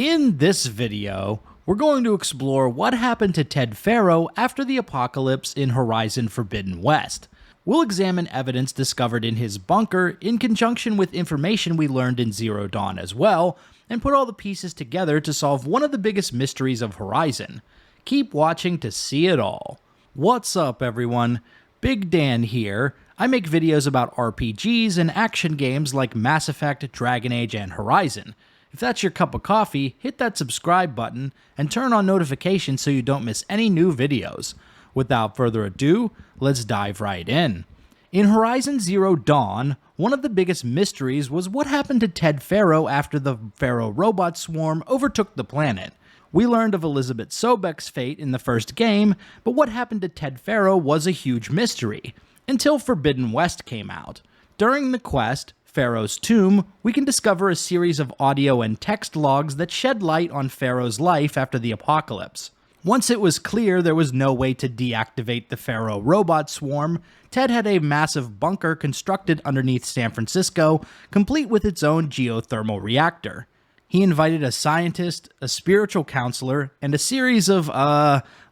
In this video, we're going to explore what happened to Ted Faro after the apocalypse in Horizon Forbidden West. We'll examine evidence discovered in his bunker in conjunction with information we learned in Zero Dawn as well, and put all the pieces together to solve one of the biggest mysteries of Horizon. Keep watching to see it all. What's up, everyone? Big Dan here. I make videos about RPGs and action games like Mass Effect, Dragon Age, and Horizon. If that's your cup of coffee, hit that subscribe button and turn on notifications so you don't miss any new videos. Without further ado, let's dive right in. In Horizon Zero Dawn, one of the biggest mysteries was what happened to Ted Faro after the Faro robot swarm overtook the planet. We learned of Elizabeth Sobek's fate in the first game, but what happened to Ted Faro was a huge mystery, until Forbidden West came out. During the quest, Faro's Tomb, we can discover a series of audio and text logs that shed light on Faro's life after the apocalypse. Once it was clear there was no way to deactivate the Faro robot swarm, Ted had a massive bunker constructed underneath San Francisco, complete with its own geothermal reactor. He invited a scientist, a spiritual counselor, and a series of,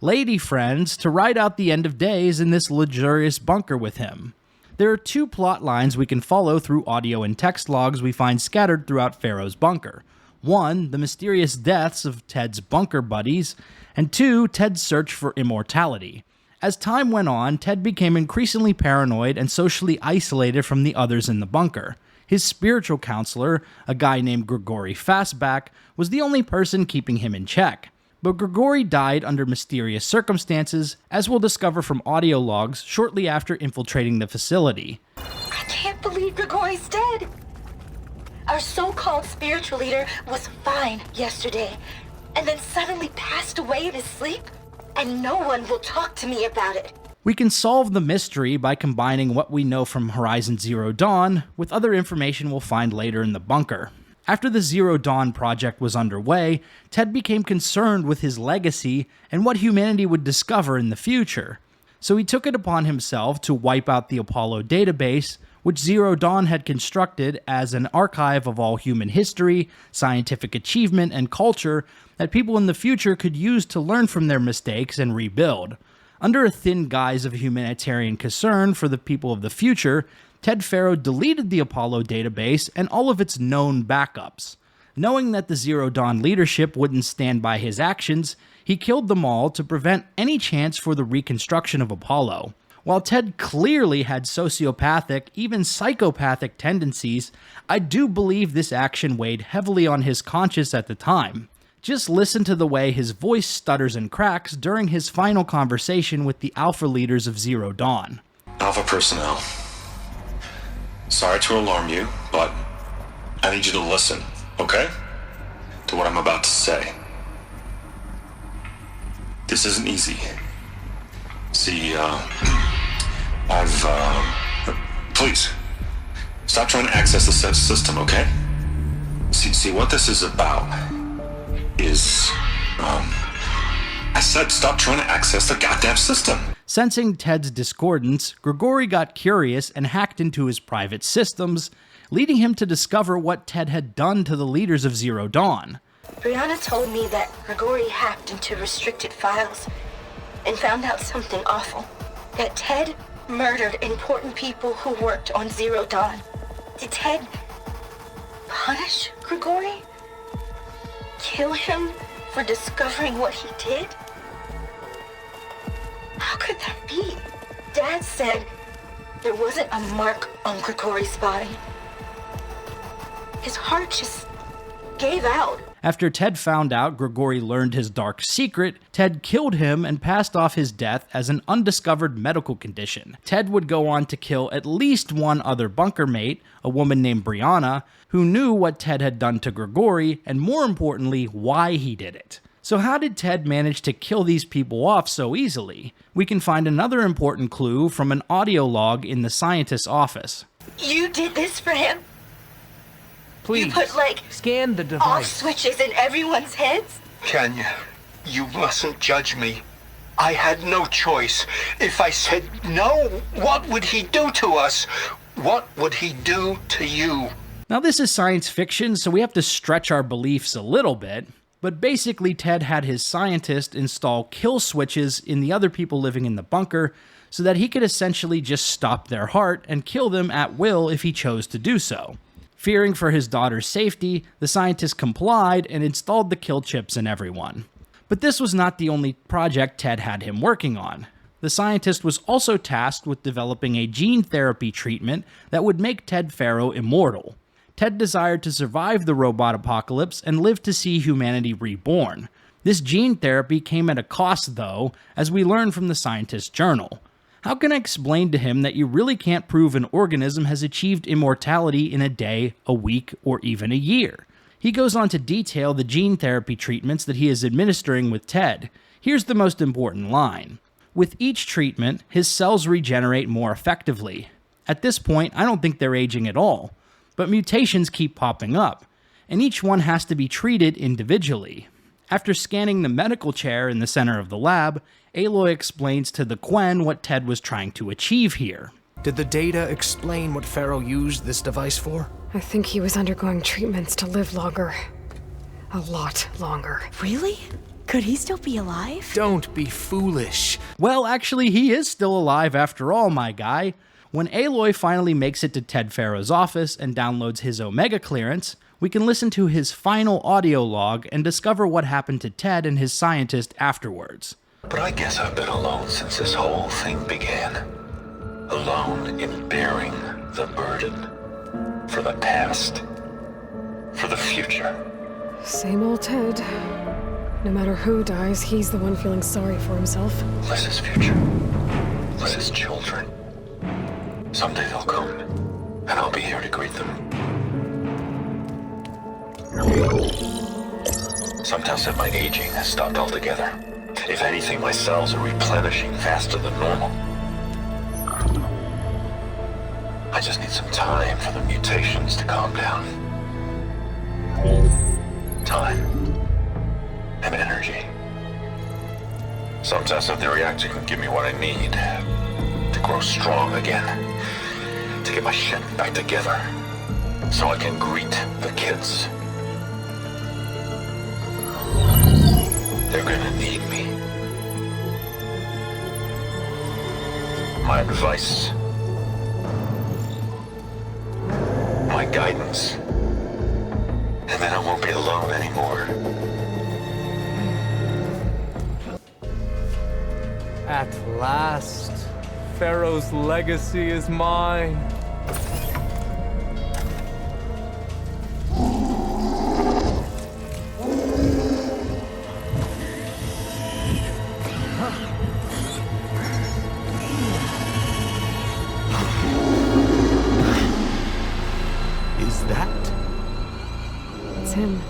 lady friends to ride out the end of days in this luxurious bunker with him. There are two plot lines we can follow through audio and text logs we find scattered throughout Faro's bunker. One, the mysterious deaths of Ted's bunker buddies, and two, Ted's search for immortality. As time went on, Ted became increasingly paranoid and socially isolated from the others in the bunker. His spiritual counselor, a guy named Grigori Fastback, was the only person keeping him in check. But Grigori died under mysterious circumstances, as we'll discover from audio logs shortly after infiltrating the facility. I can't believe Grigori's dead! Our so-called spiritual leader was fine yesterday, and then suddenly passed away in his sleep, and no one will talk to me about it. We can solve the mystery by combining what we know from Horizon Zero Dawn with other information we'll find later in the bunker. After the Zero Dawn project was underway, Ted became concerned with his legacy and what humanity would discover in the future. So he took it upon himself to wipe out the Apollo database, which Zero Dawn had constructed as an archive of all human history, scientific achievement, and culture that people in the future could use to learn from their mistakes and rebuild. Under a thin guise of humanitarian concern for the people of the future, Ted Faro deleted the Apollo database and all of its known backups. Knowing that the Zero Dawn leadership wouldn't stand by his actions, he killed them all to prevent any chance for the reconstruction of Apollo. While Ted clearly had sociopathic, even psychopathic tendencies, I do believe this action weighed heavily on his conscience at the time. Just listen to the way his voice stutters and cracks during his final conversation with the Alpha leaders of Zero Dawn. Alpha personnel. Sorry to alarm you, but I need you to listen, okay? To what I'm about to say. This isn't easy. See, please, stop trying to access the system, okay? See, what this is about is, I said stop trying to access the goddamn system. Sensing Ted's discordance, Grigori got curious and hacked into his private systems, leading him to discover what Ted had done to the leaders of Zero Dawn. Brianna told me that Grigori hacked into restricted files and found out something awful. That Ted murdered important people who worked on Zero Dawn. Did Ted punish Grigori? Kill him for discovering what he did? How could that be? Dad said there wasn't a mark on Grigori's body. His heart just gave out. After Ted found out Grigori learned his dark secret, Ted killed him and passed off his death as an undiscovered medical condition. Ted would go on to kill at least one other bunker mate, a woman named Brianna, who knew what Ted had done to Grigori, and more importantly, why he did it. So how did Ted manage to kill these people off so easily? We can find another important clue from an audio log in the scientist's office. You did this for him? Please, you put, scan the off device. switches in everyone's heads? Kenya, you mustn't judge me. I had no choice. If I said no, what would he do to us? What would he do to you? Now this is science fiction, so we have to stretch our beliefs a little bit, but basically Ted had his scientist install kill switches in the other people living in the bunker so that he could essentially just stop their heart and kill them at will if he chose to do so. Fearing for his daughter's safety, the scientist complied and installed the kill chips in everyone. But this was not the only project Ted had him working on. The scientist was also tasked with developing a gene therapy treatment that would make Ted Faro immortal. Ted desired to survive the robot apocalypse and live to see humanity reborn. This gene therapy came at a cost though, as we learn from the scientist's journal. How can I explain to him that you really can't prove an organism has achieved immortality in a day, a week, or even a year? He goes on to detail the gene therapy treatments that he is administering with Ted. Here's the most important line. With each treatment, his cells regenerate more effectively. At this point, I don't think they're aging at all. But mutations keep popping up, and each one has to be treated individually. After scanning the medical chair in the center of the lab, Aloy explains to the Quen what Ted was trying to achieve here. Did the data explain what Faro used this device for? I think he was undergoing treatments to live longer. A lot longer. Really? Could he still be alive? Don't be foolish. Well, actually, he is still alive after all, my guy. When Aloy finally makes it to Ted Faro's office and downloads his Omega clearance, we can listen to his final audio log and discover what happened to Ted and his scientist afterwards. But I guess I've been alone since this whole thing began. Alone in bearing the burden. For the past. For the future. Same old Ted. No matter who dies, he's the one feeling sorry for himself. Liz's future. Liz's children. Someday they'll come, and I'll be here to greet them. Some now said my aging has stopped altogether. If anything, my cells are replenishing faster than normal. I just need some time for the mutations to calm down. Time. And energy. Some test of the reactor can give me what I need to grow strong again. To get my shit back together. So I can greet the kids. They're gonna need me. My advice. My guidance. And then I won't be alone anymore. At last, Faro's legacy is mine. Is that? It's him.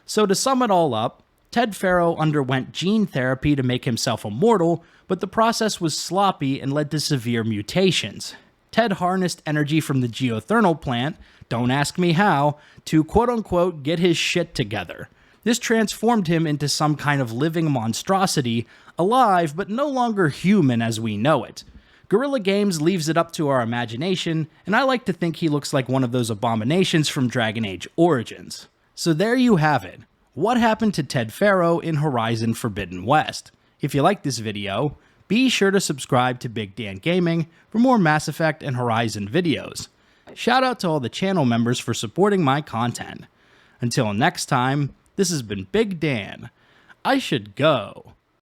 So to sum it all up, Ted Faro underwent gene therapy to make himself immortal, but the process was sloppy and led to severe mutations. Ted harnessed energy from the geothermal plant, don't ask me how, to quote-unquote get his shit together. This transformed him into some kind of living monstrosity, alive but no longer human as we know it. Guerrilla Games leaves it up to our imagination, and I like to think he looks like one of those abominations from Dragon Age Origins. So there you have it. What happened to Ted Faro in Horizon Forbidden West? If you like this video, be sure to subscribe to Big Dan Gaming for more Mass Effect and Horizon videos. Shout out to all the channel members for supporting my content. Until next time, this has been Big Dan. I should go.